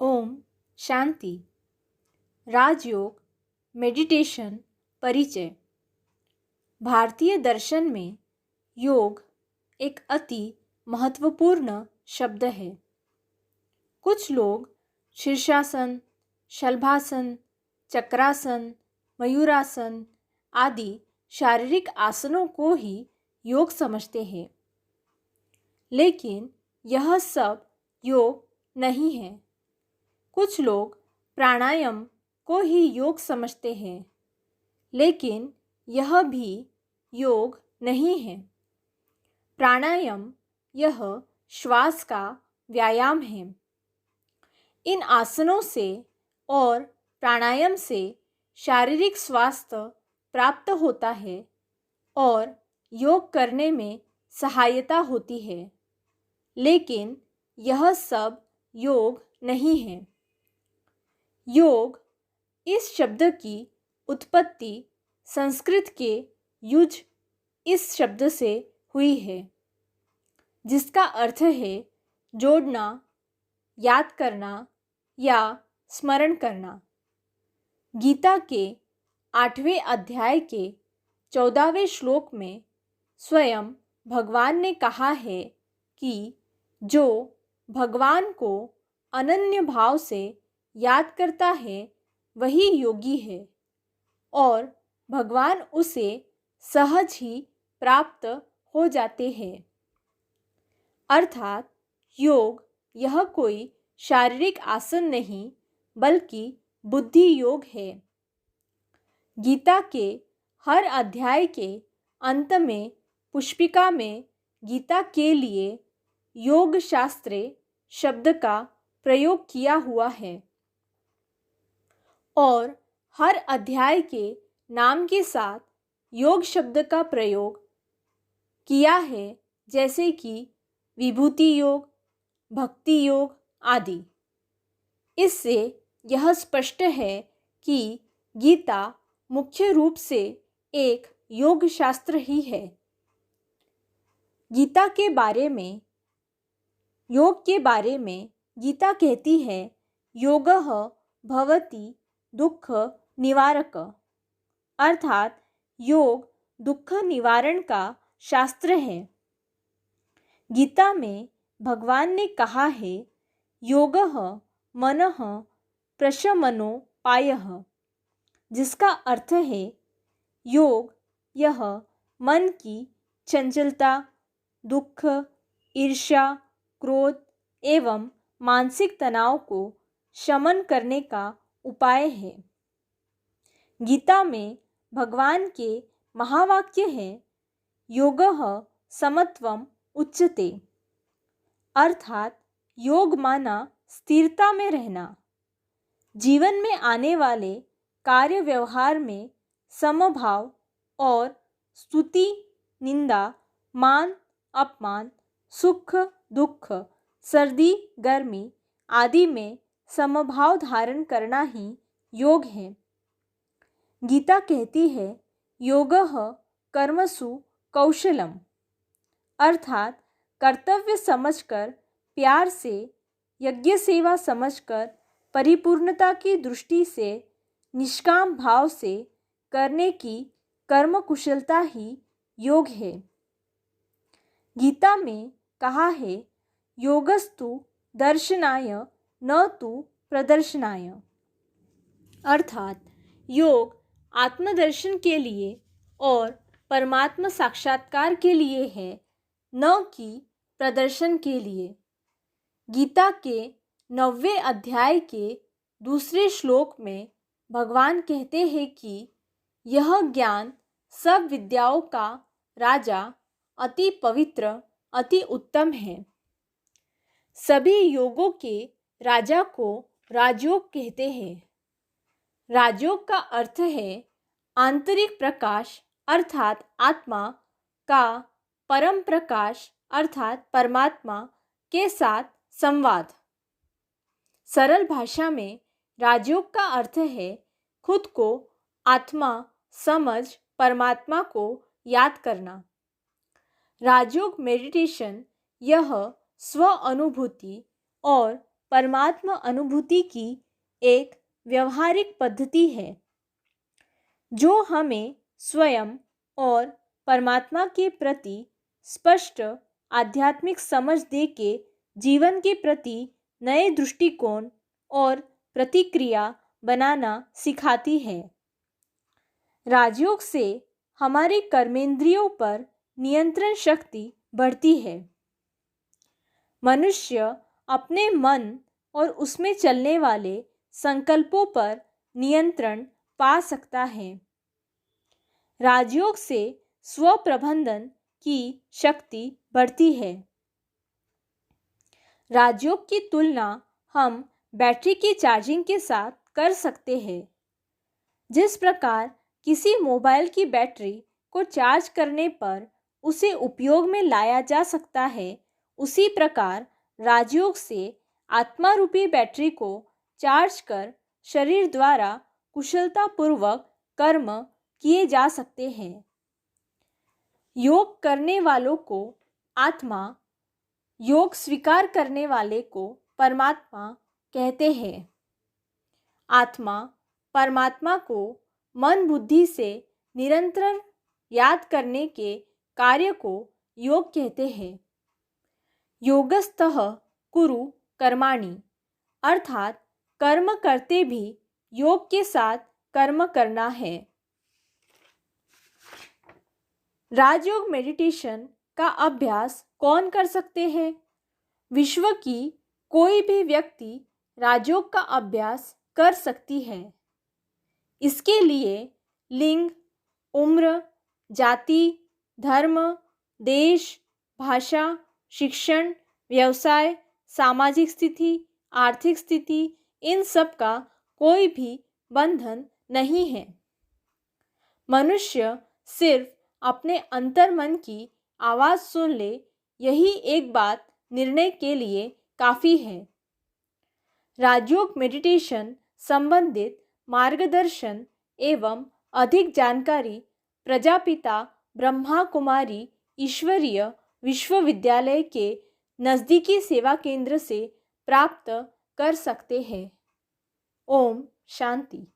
ओम शांति। राजयोग meditation परिचय। भारतीय दर्शन में योग एक अति महत्वपूर्ण शब्द है। कुछ लोग शीर्षासन, शलभासन, चक्रासन, मयूरासन आदि शारीरिक आसनों को ही योग समझते हैं, लेकिन यह सब योग नहीं है। कुछ लोग प्राणायाम को ही योग समझते हैं, लेकिन यह भी योग नहीं है। प्राणायाम यह श्वास का व्यायाम है। इन आसनों से और प्राणायाम से शारीरिक स्वास्थ्य प्राप्त होता है और योग करने में सहायता होती है, लेकिन यह सब योग नहीं है। योग इस शब्द की उत्पत्ति संस्कृत के युज इस शब्द से हुई है, जिसका अर्थ है जोड़ना, याद करना या स्मरण करना। गीता के 8वें अध्याय के 14वें श्लोक में स्वयं भगवान ने कहा है कि जो भगवान को अनन्य भाव से याद करता है वही योगी है और भगवान उसे सहज ही प्राप्त हो जाते हैं। अर्थात योग यह कोई शारीरिक आसन नहीं बल्कि बुद्धि योग है। गीता के हर अध्याय के अंत में पुष्पिका में गीता के लिए योग शास्त्रे शब्द का प्रयोग किया हुआ है और हर अध्याय के नाम के साथ योग शब्द का प्रयोग किया है, जैसे कि विभूति योग, भक्ति योग आदि। इससे यह स्पष्ट है कि गीता मुख्य रूप से एक योग शास्त्र ही है। गीता के बारे में योग के बारे में गीता कहती है, योगः भवति दुख निवारक, अर्थात योग दुख निवारण का शास्त्र है। गीता में भगवान ने कहा है, योगः मनः प्रशमनोपायः, जिसका अर्थ है योग यह मन की चंचलता, दुख, ईर्ष्या, क्रोध एवं मानसिक तनाव को शमन करने का उपाय है। गीता में भगवान के महावाक्य है, योगः समत्वम उच्यते, अर्थात योग माना स्थिरता में रहना। जीवन में आने वाले कार्य व्यवहार में समभाव और स्तुति, निंदा, मान अपमान, सुख दुख, सर्दी गर्मी आदि में समभाव धारण करना ही योग है। गीता कहती है, योगः कर्मसु कौशलम, अर्थात कर्तव्य समझकर, प्यार से, यज्ञ सेवा समझकर, परिपूर्णता की दृष्टि से, निष्काम भाव से करने की कर्म कुशलता ही योग है। गीता में कहा है, योगस्तु दर्शनाय न तु प्रदर्शनाय, अर्थात योग आत्मदर्शन के लिए और परमात्मा साक्षात्कार के लिए है, न कि प्रदर्शन के लिए। गीता के 9वें अध्याय के 2 श्लोक में भगवान कहते हैं कि यह ज्ञान सब विद्याओं का राजा, अति पवित्र, अति उत्तम है। सभी योगों के राजा को राजयोग कहते हैं। राजयोग का अर्थ है आंतरिक प्रकाश अर्थात आत्मा का परम प्रकाश अर्थात परमात्मा के साथ संवाद। सरल भाषा में राजयोग का अर्थ है खुद को आत्मा समझ परमात्मा को याद करना। राजयोग मेडिटेशन यह स्व अनुभूति और परमात्मा अनुभूति की एक व्यवहारिक पद्धति है जो हमें स्वयं और परमात्मा के प्रति स्पष्ट आध्यात्मिक समझ दे के जीवन के प्रति नए दृष्टिकोण और प्रतिक्रिया बनाना सिखाती है। राजयोग से हमारे कर्मेंद्रियों पर नियंत्रण शक्ति बढ़ती है। मनुष्य अपने मन और उसमें चलने वाले संकल्पों पर नियंत्रण पा सकता है। राजयोग से स्वप्रबंधन की शक्ति बढ़ती है। राजयोग की तुलना हम बैटरी की चार्जिंग के साथ कर सकते हैं। जिस प्रकार किसी मोबाइल की बैटरी को चार्ज करने पर उसे उपयोग में लाया जा सकता है, उसी प्रकार राजयोग से आत्मा रूपी बैटरी को चार्ज कर शरीर द्वारा कुशलतापूर्वक कर्म किए जा सकते हैं। योग करने वालों को आत्मा, योग स्वीकार करने वाले को परमात्मा कहते हैं। आत्मा परमात्मा को मन बुद्धि से निरंतर याद करने के कार्य को योग कहते हैं। योगस्थः कुरु कर्माणि, अर्थात कर्म करते भी योग के साथ कर्म करना है। राजयोग मेडिटेशन का अभ्यास कौन कर सकते हैं? विश्व की कोई भी व्यक्ति राजयोग का अभ्यास कर सकती है। इसके लिए लिंग, उम्र, जाति, धर्म, देश, भाषा, शिक्षण, व्यवसाय, सामाजिक स्थिति, आर्थिक स्थिति, इन सब का कोई भी बंधन नहीं है। मनुष्य सिर्फ अपने अंतर्मन की आवाज़ सुन ले, यही एक बात निर्णय के लिए काफ़ी है। राजयोग मेडिटेशन संबंधित मार्गदर्शन एवं अधिक जानकारी प्रजापिता ब्रह्मा कुमारी ईश्वरीय विश्वविद्यालय के नज़दीकी सेवा केंद्र से प्राप्त कर सकते हैं। ओम शांति।